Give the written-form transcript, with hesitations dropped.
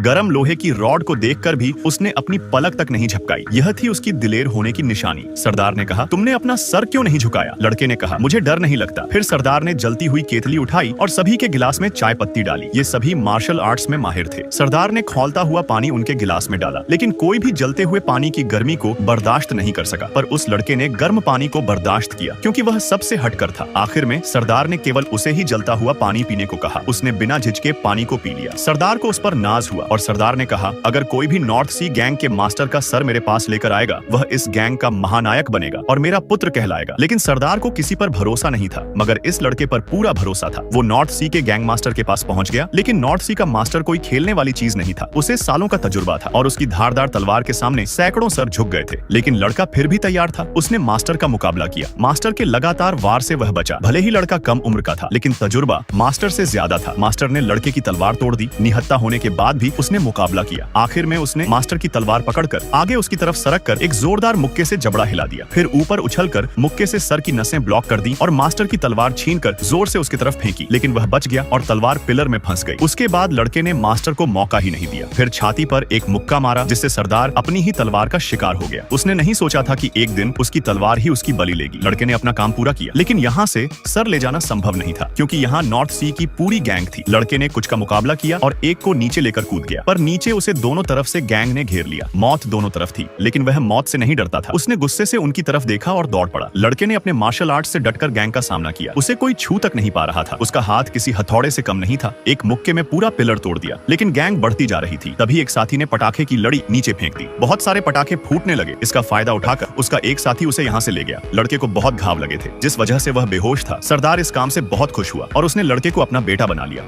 गरम लोहे की रॉड को देखकर भी उसने अपनी पलक तक नहीं झपकाई। यह थी उसकी दिलेर होने की निशानी। सरदार ने कहा, तुमने अपना सर क्यों नहीं झुकाया? लड़के ने कहा, मुझे डर नहीं लगता। फिर सरदार ने जलती हुई केतली उठाई और सभी के गिलास में चाय पत्ती डाली। ये सभी मार्शल आर्ट्स में माहिर थे। सरदार ने खौलता हुआ पानी उनके गिलास में डाला, लेकिन कोई भी जलते हुए पानी की गर्मी को बर्दाश्त नहीं कर सका। पर उस लड़के ने गर्म पानी को बर्दाश्त किया, क्योंकि वह सबसे हटकर था। आखिर में सरदार ने केवल उसे ही जलता हुआ पानी पीने को कहा। उसने बिना झिझके पानी को पी लिया। सरदार को उस पर नाज हुआ और सरदार ने कहा, अगर कोई भी नॉर्थ सी गैंग के मास्टर का सर मेरे पास लेकर आएगा, वह इस गैंग का महानायक बनेगा और मेरा पुत्र कहलाएगा। लेकिन सरदार को किसी पर भरोसा नहीं था, मगर इस लड़के पर पूरा भरोसा था। वो नॉर्थ सी के गैंग मास्टर के पास पहुंच गया, लेकिन नॉर्थ सी का मास्टर कोई खेलने वाली चीज नहीं था। उसे सालों का तजुर्बा था और उसकी धारदार तलवार के सामने सैकड़ों सर झुक गए थे। लेकिन लड़का फिर भी तैयार था। उसने मास्टर का मुकाबला किया। मास्टर के लगातार वार से वह बचा। भले ही लड़का कम उम्र का था, लेकिन तजुर्बा मास्टर से ज्यादा था। मास्टर ने लड़के की तलवार तोड़ दी। निहत्था होने के बाद भी उसने मुकाबला किया। आखिर में उसने मास्टर की तलवार पकड़कर आगे उसकी तरफ सरक कर एक जोरदार मुक्के से जबड़ा हिला दिया। फिर ऊपर उछलकर मुक्के से सर की नसें ब्लॉक कर दी और मास्टर की तलवार छीनकर जोर से उसकी तरफ फेंकी। लेकिन वह बच गया और तलवार पिलर में फंस गई। उसके बाद लड़के ने मास्टर को मौका ही नहीं दिया। फिर छाती पर एक मुक्का मारा, जिससे सरदार अपनी ही तलवार का शिकार हो गया। उसने नहीं सोचा था कि एक दिन उसकी तलवार ही उसकी बलि लेगी। लड़के ने अपना काम पूरा किया, लेकिन यहाँ से सर ले जाना संभव नहीं था, क्योंकि यहाँ नॉर्थ सी की पूरी गैंग थी। लड़के ने कुछ का मुकाबला किया और एक को नीचे लेकर कूद गया, पर नीचे उसे दोनों तरफ से गैंग ने घेर लिया। मौत दोनों तरफ थी, लेकिन वह मौत से नहीं डरता था। उसने गुस्से से उनकी तरफ देखा और दौड़ पड़ा। लड़के ने अपने मार्शल आर्ट से डटकर गैंग का सामना किया। उसे कोई छू तक नहीं पा रहा था। उसका हाथ किसी हथौड़े से कम नहीं था। एक मुक्के में पूरा पिलर तोड़ दिया, लेकिन गैंग बढ़ती जा रही थी। तभी एक साथी ने पटाखे की लड़ी नीचे फेंक दी। बहुत सारे पटाखे फूटने लगे। इसका फायदा उठाकर उसका एक साथी उसे यहाँ से ले गया। लड़के को बहुत घाव लगे थे, जिस वजह से वह बेहोश था। सरदार इस काम से बहुत खुश हुआ और उसने लड़के को अपना बेटा बना लिया।